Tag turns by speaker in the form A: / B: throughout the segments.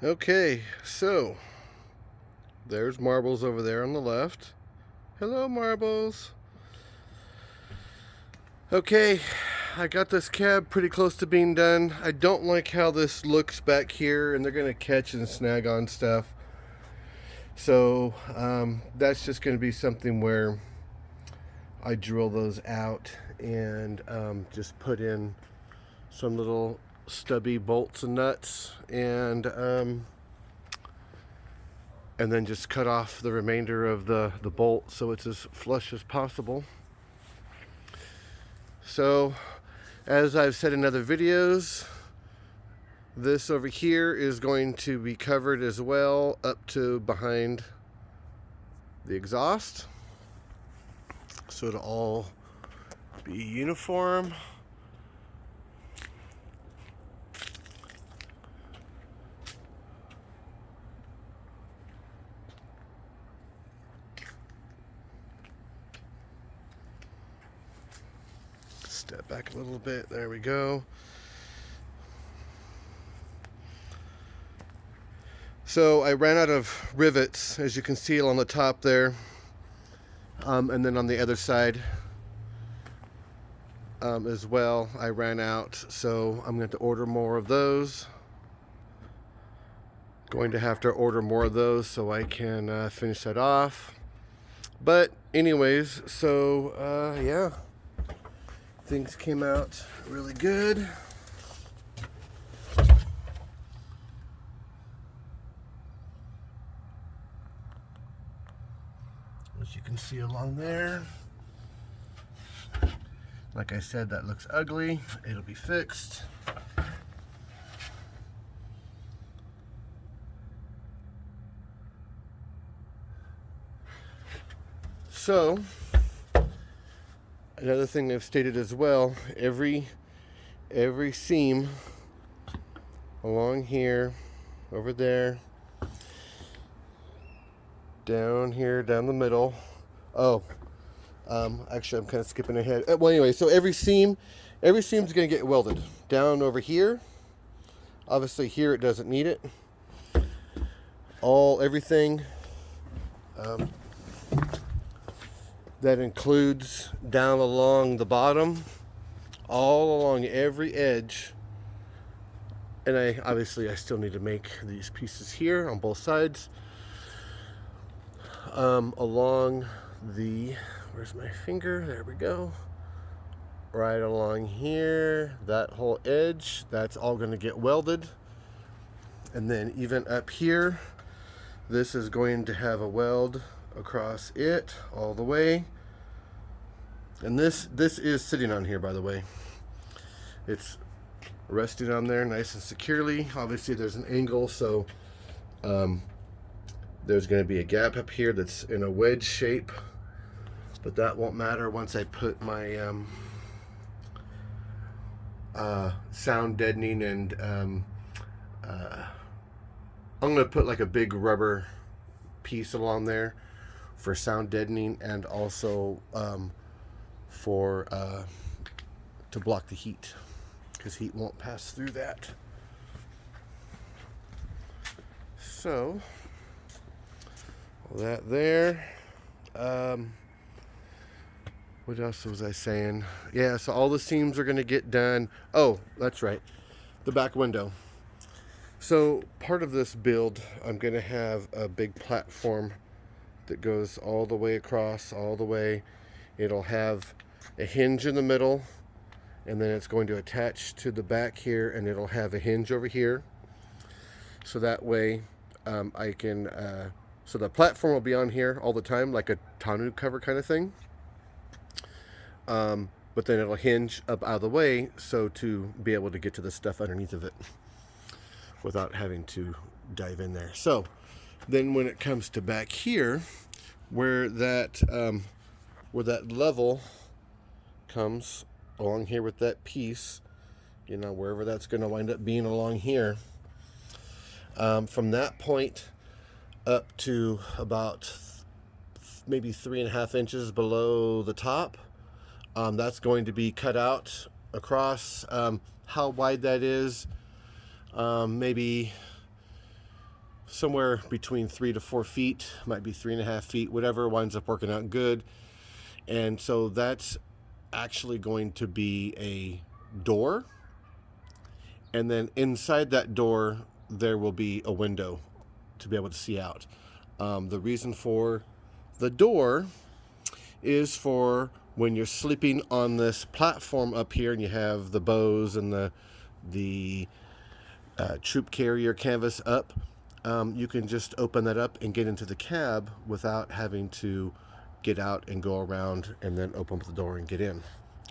A: Okay, so there's Marbles over there on the left. Hello, Marbles. Okay, I got this cab pretty close to being done. I don't like how this looks back here, and they're going to catch and snag on stuff. So that's just going to be something where I drill those out and just put in some little stubby bolts and nuts, and then just cut off the remainder of the bolt so it's as flush as possible. So, as I've said in other videos, this over here is going to be covered as well up to behind the exhaust, so it'll all be uniform. Step back a little bit, there we go. So I ran out of rivets, as you can see on the top there, and then on the other side as well, I ran out, so I'm going to order more of those. Going to have to order more of those so I can finish that off. But anyways, so yeah, things came out really good. As you can see along there, like I said, that looks ugly. It'll be fixed. So another thing I've stated as well, every seam along here, over there, down here, down the middle. Actually, I'm kind of skipping ahead. Well, anyway, so every seam's going to get welded down over here. Obviously, here it doesn't need it. Everything that includes down along the bottom, all along every edge. And I still need to make these pieces here on both sides. Along the, where's my finger? There we go. Right along here, that whole edge, that's all going to get welded. And then even up here, this is going to have a weld across it all the way. And this is sitting on here, by the way. It's resting on there nice and securely. Obviously there's an angle, so there's going to be a gap up here that's in a wedge shape, but that won't matter once I put my sound deadening, and I'm going to put like a big rubber piece along there for sound deadening, and also for to block the heat, because heat won't pass through that. So that there. What else was I saying? Yeah, so all the seams are going to get done. Oh, that's right, the back window. So part of this build, I'm going to have a big platform that goes all the way across, all the way. It'll have a hinge in the middle, and then it's going to attach to the back here, and it'll have a hinge over here. So that way I can, so the platform will be on here all the time, like a tonneau cover kind of thing. But then it'll hinge up out of the way, so to be able to get to the stuff underneath of it without having to dive in there. So then when it comes to back here, where that level comes along here with that piece, you know, wherever that's going to wind up being along here, from that point up to about maybe 3.5 inches below the top, that's going to be cut out across. How wide that is, maybe somewhere between 3 to 4 feet, might be 3.5 feet, whatever winds up working out good. And so that's actually going to be a door, and then inside that door there will be a window to be able to see out. The reason for the door is for when you're sleeping on this platform up here and you have the bows and the troop carrier canvas up, you can just open that up and get into the cab without having to get out and go around and then open up the door and get in,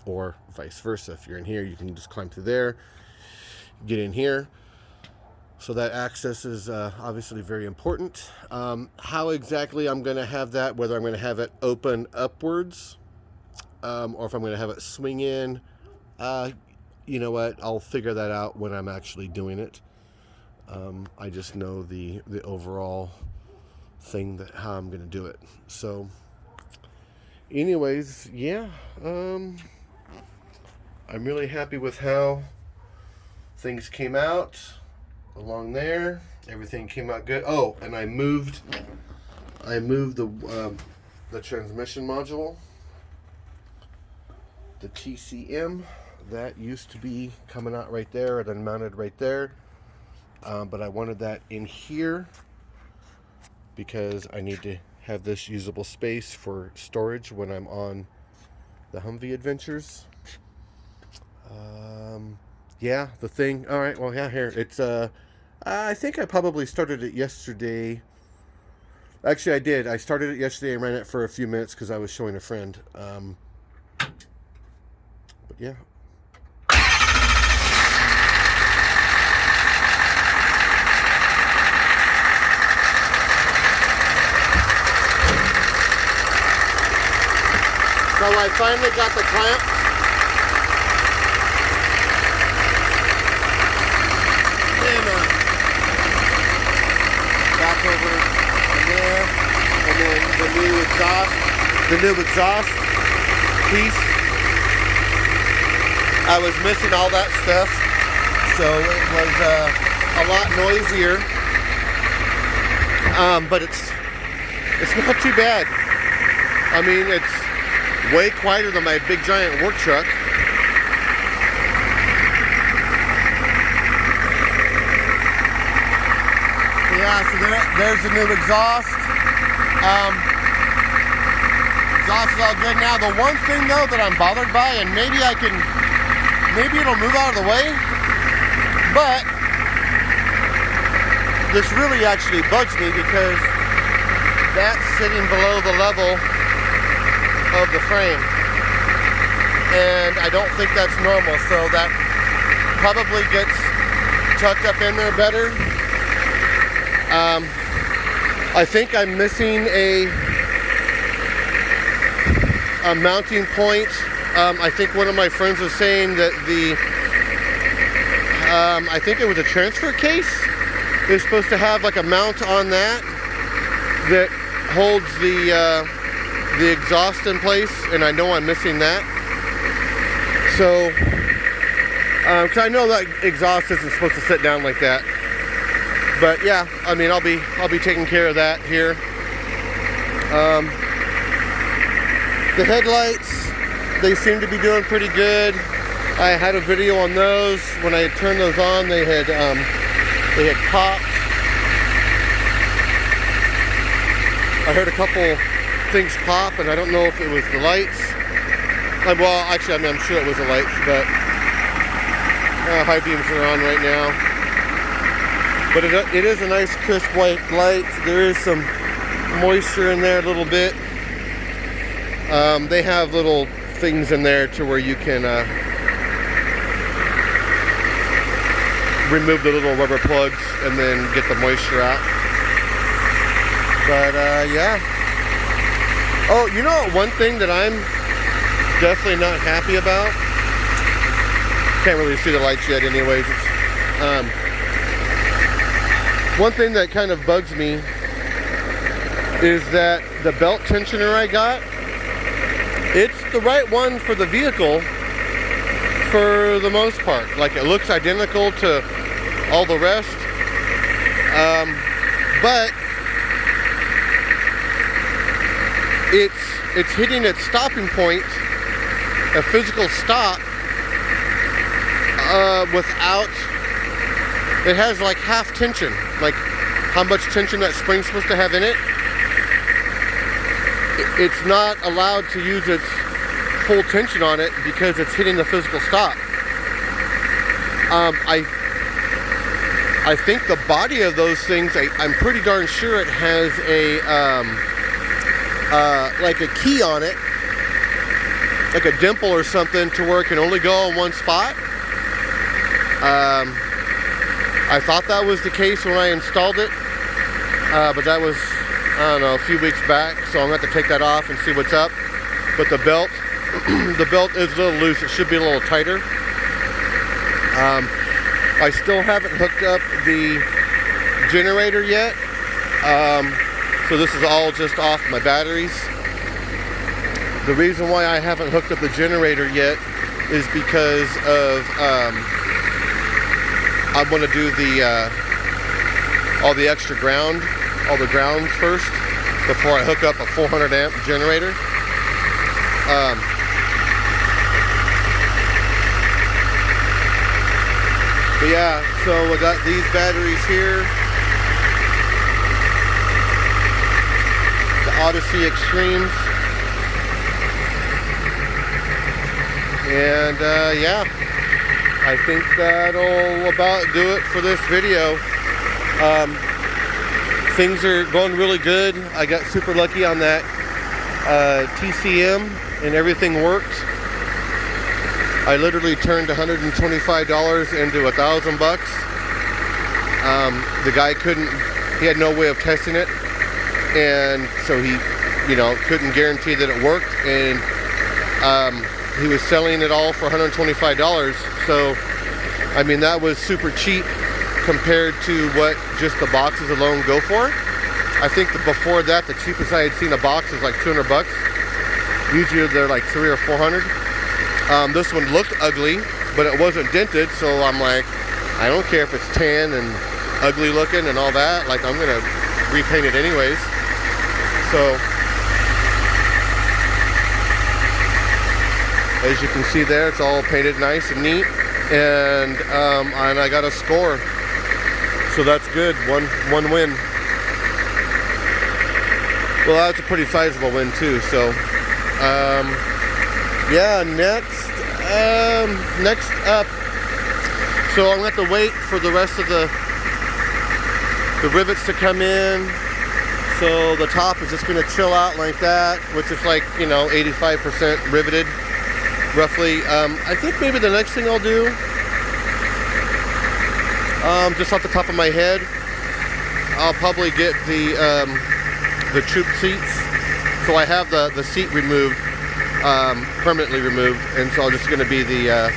A: or vice versa. If you're in here, you can just climb through there, get in here. So that access is obviously very important. How exactly I'm going to have that, whether I'm going to have it open upwards or if I'm going to have it swing in, you know what, I'll figure that out when I'm actually doing it. I just know the overall thing, that how I'm going to do it. So anyways, yeah, I'm really happy with how things came out along there. Everything came out good. Oh, and I moved the transmission module, the TCM. That used to be coming out right there and then mounted right there, but I wanted that in here because I need to have this usable space for storage when I'm on the Humvee adventures. Yeah, the thing. All right, well, yeah, here it's I think I probably started it yesterday. Actually, I did. I started it yesterday and ran it for a few minutes because I was showing a friend. But yeah. So I finally got the clamp. Back over in there, and then the new exhaust piece. I was missing all that stuff, so it was a lot noisier, but it's not too bad. I mean, it's way quieter than my big giant work truck. Yeah, so there's the new exhaust. Exhaust is all good now. The one thing though that I'm bothered by, and maybe it'll move out of the way, but this really actually bugs me because that's sitting below the level of the frame, and I don't think that's normal, so that probably gets tucked up in there better. I think I'm missing a mounting point. I think one of my friends was saying that I think it was a transfer case. They're supposed to have like a mount on that holds the exhaust in place, and I know I'm missing that. So, because I know that exhaust isn't supposed to sit down like that. But yeah, I mean, I'll be taking care of that here. The headlights, they seem to be doing pretty good. I had a video on those. When I had turned those on, they had popped. I heard a couple things pop, and I don't know if it was the lights. Well, actually, I mean, I'm sure it was the lights, but high beams are on right now. But it is a nice crisp white light. There is some moisture in there a little bit. They have little things in there to where you can remove the little rubber plugs and then get the moisture out. But yeah. Oh, you know, one thing that I'm definitely not happy about. Can't really see the lights yet anyways. One thing that kind of bugs me is that the belt tensioner I got, it's the right one for the vehicle for the most part. Like, it looks identical to all the rest. but it's hitting its stopping point, a physical stop, without, it has like half tension, like how much tension that spring's supposed to have in it. It's not allowed to use its full tension on it because it's hitting the physical stop. I think the body of those things, I'm pretty darn sure it has a like a key on it, like a dimple or something, to where it can only go on one spot. I thought that was the case when I installed it, but that was, I don't know, a few weeks back, so I'm going to have to take that off and see what's up. But the belt, the belt is a little loose. It should be a little tighter. I still haven't hooked up the generator yet, so this is all just off my batteries. The reason why I haven't hooked up the generator yet is because of I want to do the all the extra ground, all the grounds first before I hook up a 400 amp generator. But yeah, so I got these batteries here, the Odyssey Extremes, and yeah, I think that'll about do it for this video. Things are going really good. I got super lucky on that TCM and everything worked. I literally turned $125 into $1,000. The guy he had no way of testing it, and so he, couldn't guarantee that it worked, and he was selling it all for $125. So, I mean, that was super cheap compared to what just the boxes alone go for. I think that before that, the cheapest I had seen a box is like $200. Usually they're like $300 or $400. This one looked ugly, but it wasn't dented, so I'm like, I don't care if it's tan and ugly looking and all that, like I'm gonna repaint it anyways. So, as you can see there, it's all painted nice and neat, and I got a score, so that's good. One win. Well, that's a pretty sizable win too. So, yeah. Next up, so I'm gonna have to wait for the rest of the rivets to come in. So the top is just gonna chill out like that, which is like 85% riveted. Roughly. I think maybe the next thing I'll do, just off the top of my head, I'll probably get the troop seats. So I have the seat removed, permanently removed, and so it's just going to be the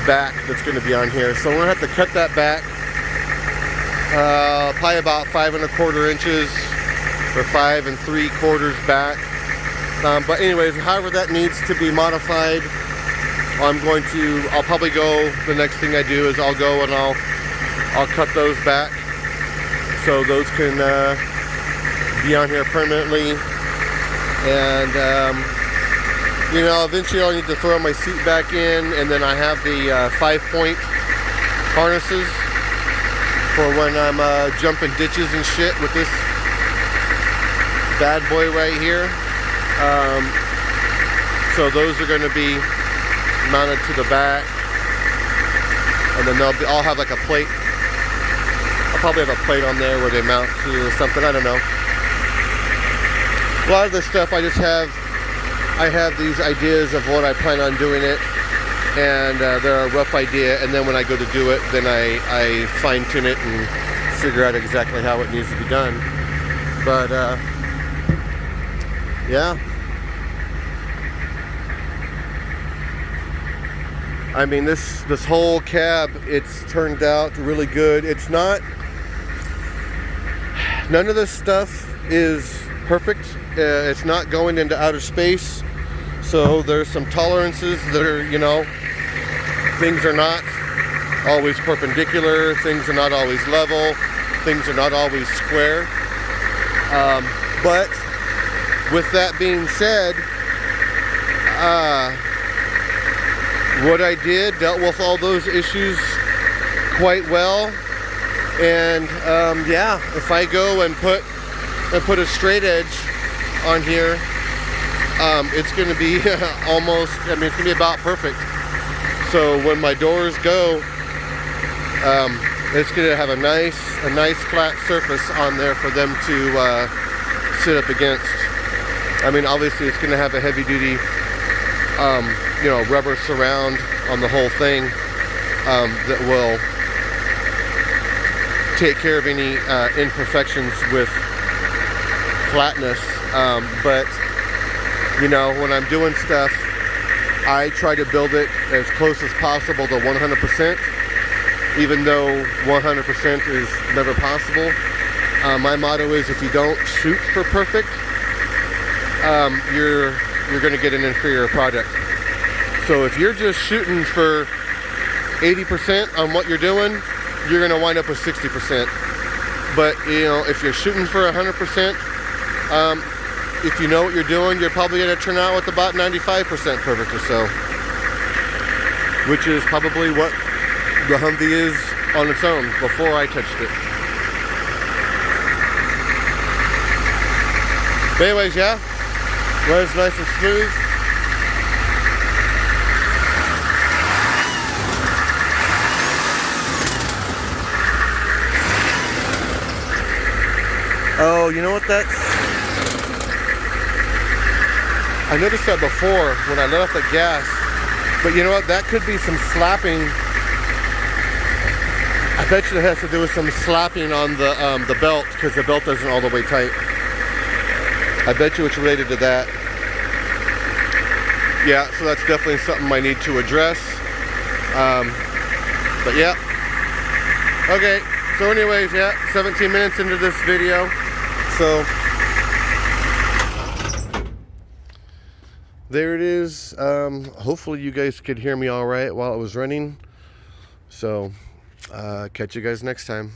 A: back that's going to be on here. So I'm going to have to cut that back, probably about 5 1/4 inches or 5 3/4 back. But anyways, however that needs to be modified, I'll probably go, the next thing I do is I'll go and I'll cut those back so those can be on here permanently. And eventually I'll need to throw my seat back in, and then I have the 5-point harnesses for when I'm jumping ditches and shit with this bad boy right here. So those are going to be mounted to the back, and then I'll have like a plate. I'll probably have a plate on there where they mount to or something. I don't know. A lot of this stuff I have these ideas of what I plan on doing it, and they're a rough idea, and then when I go to do it, then I fine tune it and figure out exactly how it needs to be done. But yeah, I mean, this whole cab, it's turned out really good. It's not, none of this stuff is perfect. It's not going into outer space, so there's some tolerances that are, things are not always perpendicular, things are not always level, things are not always square. But with that being said, what I did dealt with all those issues quite well. And yeah, if I go and put a straight edge on here, it's going to be almost, I mean, it's going to be about perfect. So when my doors go, it's going to have a nice flat surface on there for them to sit up against. I mean, obviously it's going to have a heavy duty, you know, rubber surround on the whole thing that will take care of any imperfections with flatness. But you know, when I'm doing stuff, I try to build it as close as possible to 100%, even though 100% is never possible. My motto is, if you don't shoot for perfect, you're going to get an inferior product. So if you're just shooting for 80% on what you're doing, you're going to wind up with 60%. But you know, if you're shooting for 100%, if you know what you're doing, you're probably going to turn out with about 95% perfect or so, which is probably what the Humvee is on its own before I touched it. But anyways, yeah, runs nice and smooth. Oh, you know what that's... I noticed that before when I let off the gas, but you know what, that could be some slapping. I bet you it has to do with some slapping on the belt, because the belt isn't all the way tight. I bet you it's related to that. Yeah, so that's definitely something I need to address. But yeah. Okay, so anyways, yeah, 17 minutes into this video. So there it is. Hopefully you guys could hear me all right while it was running. So catch you guys next time.